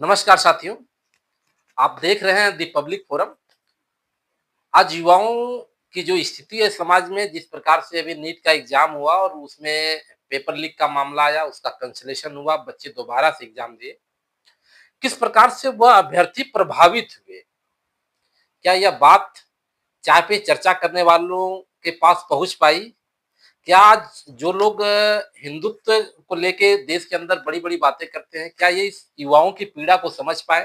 नमस्कार साथियों, आप देख रहे हैं दी पब्लिक फोरम। आज युवाओं की जो स्थिति है समाज में, जिस प्रकार से अभी नीट का एग्जाम हुआ और उसमें पेपर लीक का मामला आया, उसका कैंसलेशन हुआ, बच्चे दोबारा से एग्जाम दिए। किस प्रकार से वह अभ्यर्थी प्रभावित हुए? क्या यह बात चाय पे चर्चा करने वालों के पास पहुंच पाई? क्या आज जो लोग हिंदुत्व को लेके देश के अंदर बड़ी-बड़ी बातें करते हैं, क्या ये इस युवाओं की पीड़ा को समझ पाए?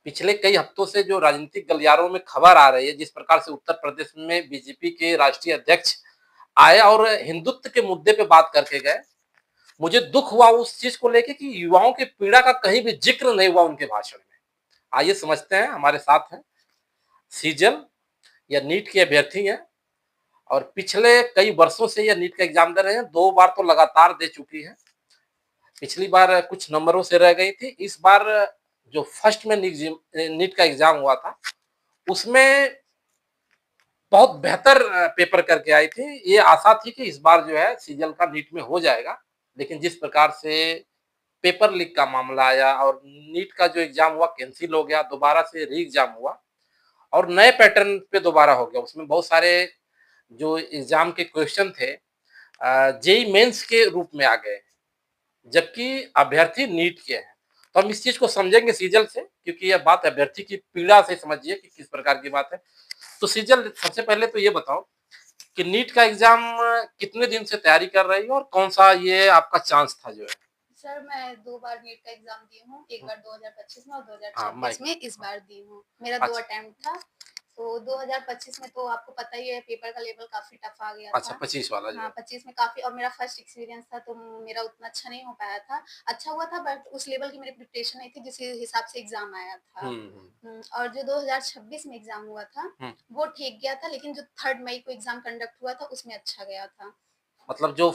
पिछले कई हफ्तों से जो राजनीतिक गलियारों में खबर आ रही है, जिस प्रकार से उत्तर प्रदेश में बीजेपी के राष्ट्रीय अध्यक्ष आए और हिंदुत्व के मुद्दे पे बात करके गए, मुझे दुख हुआ उस चीज को लेके कि युवाओं की पीड़ा का कहीं भी जिक्र नहीं हुआ उनके भाषण में। आइए समझते हैं। हमारे साथ हैं सीजल, या नीट के अभ्यर्थी हैं और पिछले कई वर्षों से यह नीट का एग्जाम दे रहे हैं। 2 बार तो लगातार दे चुकी हैं। पिछली बार कुछ नंबरों से रह गई थी। इस बार जो फर्स्ट में नीट का एग्जाम हुआ था, उसमें बहुत बेहतर पेपर करके आई थी। ये आशा थी कि इस बार जो है सीजल का नीट में हो जाएगा, लेकिन जिस प्रकार से पेपर लीक का मामला आया और नीट का जो एग्जाम हुआ कैंसिल हो गया, दोबारा से री एग्जाम हुआ और नए पैटर्न पे दोबारा हो गया। उसमें बहुत सारे जो एग्जाम के क्वेश्चन थे जेई मेंस के रूप में आ गए, जबकि अभ्यर्थी नीट के हैं। तो हम इस चीज को समझेंगे सीजल से, क्योंकि यह बात अभ्यर्थी की पीड़ा से समझिए कि किस प्रकार की बात है। तो सीजल, सबसे पहले तो ये बताओ कि नीट का एग्जाम कितने दिन से तैयारी कर रही हो और कौन सा ये आपका चांस था जो है? सर मैं 2 बार नीट का एग्ज़ाम दी हूँ, एक बार 2025 में और हाँ, 2026 माइक। में इस बार दी हूँ। मेरा 2 अच्छा। अटेम्प्ट था। तो 2025 में तो आपको पता ही है पेपर का लेवल काफ़ी टफ आ गया अच्छा, था। 25 वाला जो हाँ, है। 25 में काफ़ी और मेरा फर्स्ट एक्सपीरियंस था तो मेरा उतना अच्छा नहीं हो पाया था। अच्छा हुआ था बट उस लेवल की मेरी प्रिपरेशन नहीं थी जिस हिसाब से एग्ज़ाम आया था। हुँ। और जो 2026 में एग्ज़ाम हुआ था, हुँ। वो ठीक गया था लेकिन जो 3 मई को एग्ज़ाम कंडक्ट हुआ था उसमें अच्छा गया था। मतलब जो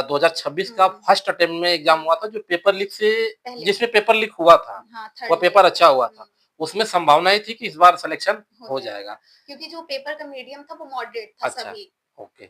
2026 का हुँ, फर्स्ट अटेम्प्ट में एग्जाम हुँ, हुआ था, जो पेपर लीक से पहले। जिसमें पेपर लीक हुआ था, हाँ, वह 3 मई पेपर को। अच्छा हुआ था। उसमें संभावनाएँ थी कि इस बार सिलेक्शन हो हो जाएगा, जाएगा। क्योंकि जो पेपर का मीडियम था वो मॉडरेट था अच्छा, सभी। ओके।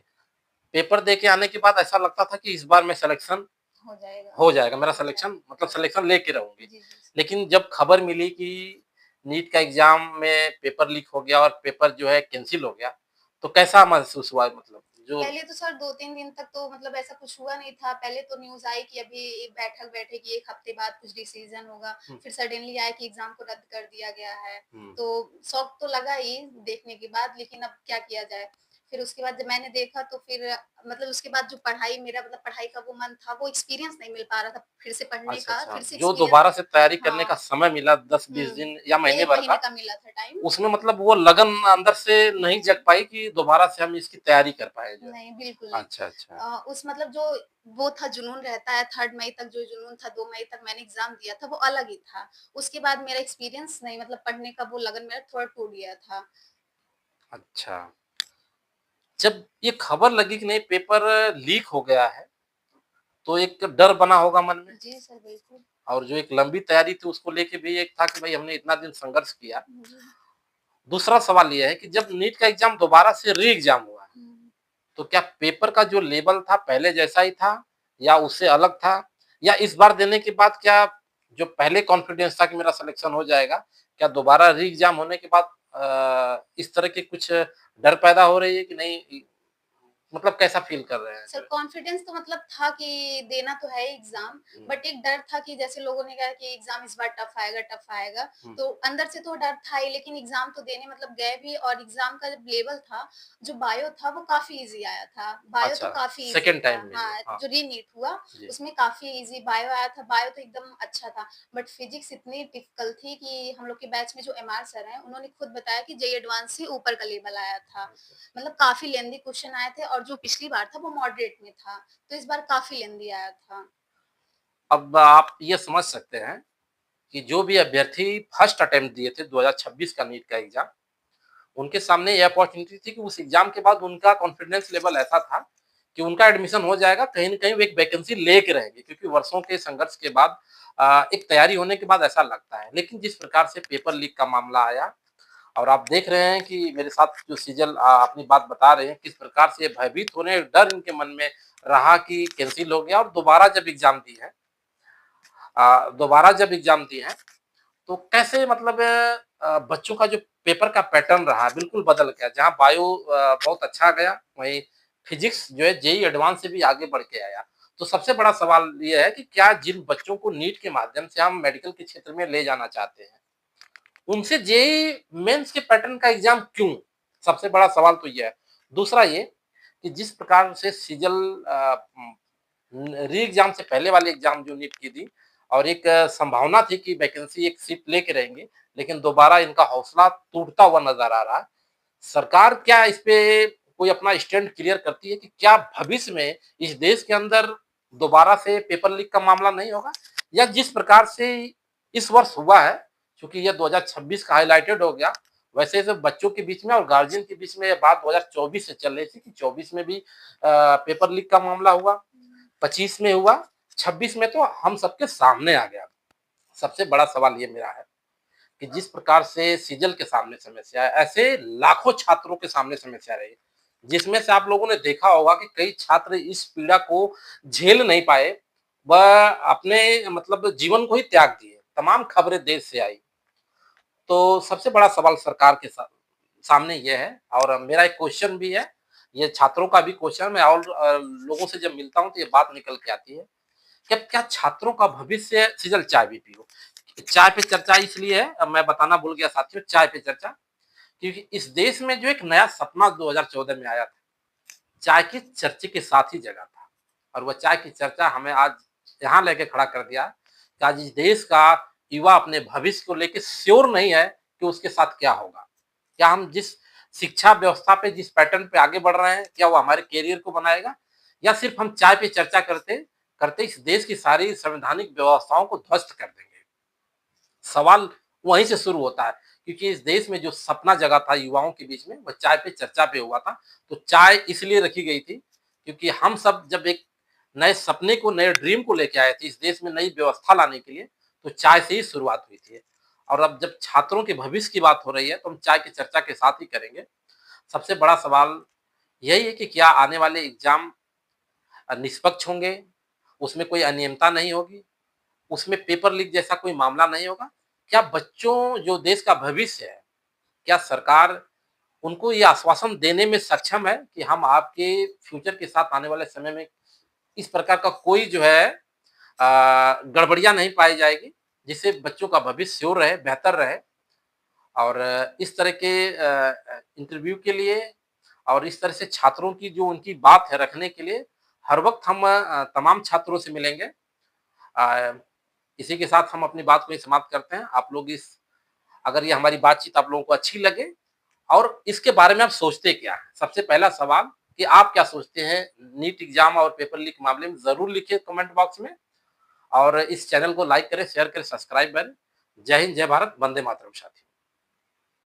पेपर दे के आने के बाद ऐसा लगता था कि इस बार मैं सिलेक्शन हो जाएगा, हो जाएगा, मेरा हो सिलेक्शन जाएगा। मतलब सिलेक्शन लेके रहूँगी। जी, जी। लेकिन जब खबर मिली कि नीट का एग्ज़ाम में पेपर लीक हो गया और पेपर जो है कैंसल हो गया, तो कैसा महसूस हुआ मतलब? जो पहले तो सर 2-3 दिन तक तो मतलब ऐसा कुछ हुआ नहीं था। पहले तो न्यूज़ आई कि अभी एक बैठक बैठेगी, 1 हफ्ते बाद कुछ डिसीज़न होगा। हुँ। फिर सडनली आया कि एग्ज़ाम को रद्द कर दिया गया है। हुँ। तो शॉक तो लगा ही देखने के बाद, लेकिन अब क्या किया जाए। फिर उसके बाद जब मैंने देखा तो फिर मतलब उसके बाद जो पढ़ाई मेरा मतलब पढ़ाई का वो मन था, वो एक्सपीरियंस नहीं मिल पा रहा था फिर से पढ़ने अच्छा, का, अच्छा। फिर से जो एक्सपीरियंस। दोबारा से तैयारी करने का हाँ। समय मिला 10-20 हुँ, दिन या या महीने 1 भर महीने का, का मिला था टाइम। उसमें मतलब वो लगन अंदर से नहीं जग पाई कि दोबारा से हम इसकी तैयारी कर पाएँ जो है। नहीं, बिल्कुल नहीं। अच्छा, अच्छा। उस मतलब जो वो था जुनून रहता है 3 मई तक जो जुनून था 2 मई तक मैंने एग्ज़ाम दिया था वो अलग ही था। उसके बाद मेरा एक्सपीरियंस नहीं मतलब पढ़ने का वो लगन मेरा थोड़ा टूट गया था। अच्छा। जब ये खबर लगी कि नहीं पेपर लीक हो गया है, तो एक डर बना होगा मन में, जी सर, बिल्कुल। और जो एक लंबी तैयारी थी उसको लेके भी एक था कि भाई हमने इतना दिन संघर्ष किया। जी। दूसरा सवाल ये है कि जब नीट का एग्ज़ाम दोबारा से री एग्ज़ाम हुआ है, हुँ। तो क्या पेपर का जो लेवल था पहले जैसा ही था या उससे अलग था? या इस बार देने के बाद क्या जो पहले कॉन्फिडेंस था कि मेरा सिलेक्शन हो जाएगा, क्या दोबारा री एग्ज़ाम होने के बाद इस तरह की कुछ डर पैदा हो रही है कि नहीं, मतलब कैसा फ़ील कर रहे हैं सर जो है? कॉन्फिडेंस तो मतलब था कि देना तो है एग्ज़ाम, हुँ। बट एक डर था कि जैसे लोगों ने कहा कि एग्ज़ाम इस बार टफ आएगा, टफ आएगा। हुँ। तो अंदर से तो डर था ही, लेकिन एग्ज़ाम तो देने मतलब गए भी और एग्ज़ाम का जब लेवल था, जो बायो था वो काफ़ी ईज़ी आया था। बायो तो अच्छा, काफ़ी ईज़ी सेकंड था। टाइम में जो हाँ, हाँ, जो री-नीट हुआ जी। उसमें काफ़ी ईज़ी बायो आया था, बायो तो एकदम अच्छा था। बट फिज़िक्स इतनी डिफ़िकल्ट थी कि हम लोग के बैच में जो एमआर सर हैं, उन्होंने खुद बताया कि जेईई एडवांस से ऊपर का लेवल आया था। मतलब काफ़ी लेंथी क्वेश्चन आए थे और जो पिछली बार था वो मॉडरेट में था। तो इस बार काफ़ी लेंदी आया था। अब आप ये समझ सकते हैं कि जो भी अभ्यर्थी फर्स्ट अटेम्प्ट दिए थे 2026 का नीट का एग्ज़ाम, उनके सामने ये अपॉर्च्युनिटी थी कि उस एग्ज़ाम के बाद उनका कॉन्फिडेंस लेवल ऐसा था कि उनका एडमिशन हो जाएगा, कहीं न कहीं वो एक वैकेंसी लेके रहेंगे, क्योंकि वर्षों के संघर्ष के बाद एक तैयारी होने के बाद ऐसा लगता है। लेकिन जिस प्रकार से पेपर लीक का मामला आया और आप देख रहे हैं कि मेरे साथ जो सीजल अपनी बात बता रहे हैं, किस प्रकार से ये भयभीत हो रहे हैं, डर इनके मन में रहा कि कैंसल हो गया और दोबारा जब एग्ज़ाम दी है, दोबारा जब एग्जाम दिए हैं तो कैसे मतलब बच्चों का जो पेपर का पैटर्न रहा बिल्कुल बदल गया। जहाँ बायो बहुत अच्छा गया, वहीं फिजिक्स जो है जेईई एडवांस से भी आगे बढ़ के आया। तो सबसे बड़ा सवाल ये है कि क्या जिन बच्चों को नीट के माध्यम से हम मेडिकल के क्षेत्र में ले जाना चाहते हैं, उनसे जेईई मेंस के पैटर्न का एग्जाम क्यों? सबसे बड़ा सवाल तो ये है। दूसरा ये कि जिस प्रकार से सीजल री एग्जाम से पहले वाले एग्जाम जो नीट की थी और एक संभावना थी कि वैकेंसी एक सीट लेके रहेंगे, लेकिन दोबारा इनका हौसला टूटता हुआ नजर आ रहा है। सरकार क्या इस पे कोई अपना स्टैंड क्लियर करती है कि क्या भविष्य में इस देश के अंदर दोबारा से पेपर लीक का मामला नहीं होगा, या जिस प्रकार से इस वर्ष हुआ है, चूंकि यह 2026 का हाईलाइटेड हो गया, वैसे तो बच्चों के बीच में और गार्जियन के बीच में ये बात 2024 से चल रही थी कि 24 में भी पेपर लीक का मामला हुआ, 25 में हुआ, 26 में तो हम सबके सामने आ गया। सबसे बड़ा सवाल ये मेरा है कि जिस प्रकार से सीजल के सामने समस्या है, ऐसे लाखों छात्रों के सामने समस्या रही, जिसमें से आप लोगों ने देखा होगा कि कई छात्र इस पीड़ा को झेल नहीं पाए, वह अपने मतलब जीवन को ही त्याग दिए। तमाम खबरें देश से आई। तो सबसे बड़ा सवाल सरकार के सामने ये है, और मेरा एक क्वेश्चन भी है, ये छात्रों का भी क्वेश्चन। मैं और लोगों से जब मिलता हूँ तो ये बात निकल के आती है कि अब क्या छात्रों का भविष्य सीजल चाय भी पियो। चाय पे चर्चा इसलिए है, अब मैं बताना भूल गया साथियों, चाय पे चर्चा, क्योंकि इस देश में जो एक नया सपना 2014 में आया था, चाय की चर्चे के साथ ही जगा था, और वह चाय की चर्चा हमें आज यहाँ लेके खड़ा कर दिया कि आज इस देश का युवा अपने भविष्य को लेके श्योर नहीं है कि उसके साथ क्या होगा। क्या हम जिस शिक्षा व्यवस्था पे जिस पैटर्न पे आगे बढ़ रहे हैं, क्या वो हमारे कैरियर को बनाएगा, या सिर्फ हम चाय पे चर्चा करते करते इस देश की सारी संवैधानिक व्यवस्थाओं को ध्वस्त कर देंगे। सवाल वहीं से शुरू होता है, क्योंकि इस देश में जो सपना जगा था युवाओं के बीच में, वह चाय पे चर्चा पे हुआ था। तो चाय इसलिए रखी गई थी क्योंकि हम सब जब एक नए सपने को, नए ड्रीम को लेके आए थे इस देश में नई व्यवस्था लाने के लिए, तो चाय से ही शुरुआत हुई थी। और अब जब छात्रों के भविष्य की बात हो रही है तो हम चाय की चर्चा के साथ ही करेंगे। सबसे बड़ा सवाल यही है कि क्या आने वाले एग्जाम निष्पक्ष होंगे, उसमें कोई अनियमितता नहीं होगी, उसमें पेपर लीक जैसा कोई मामला नहीं होगा? क्या बच्चों जो देश का भविष्य है, क्या सरकार उनको ये आश्वासन देने में सक्षम है कि हम आपके फ्यूचर के साथ आने वाले समय में इस प्रकार का कोई जो है गड़बड़ियाँ नहीं पाई जाएगी, जिससे बच्चों का भविष्य श्योर रहे, बेहतर रहे। और इस तरह के इंटरव्यू के लिए और इस तरह से छात्रों की जो उनकी बात है रखने के लिए हर वक़्त हम तमाम छात्रों से मिलेंगे। अ, इसी के साथ हम अपनी बात को ही समाप्त करते हैं। आप लोग इस अगर ये हमारी बातचीत आप लोगों को अच्छी लगे और इसके बारे में आप सोचते क्या हैं? सबसे पहला सवाल कि आप क्या सोचते हैं नीट एग्ज़ाम और पेपर लीक मामले में? ज़रूर लिखिए कमेंट बॉक्स में, और इस चैनल को लाइक करें, शेयर करें, सब्सक्राइब करें। जय हिंद, जय भारत, वंदे मातरम साथियों।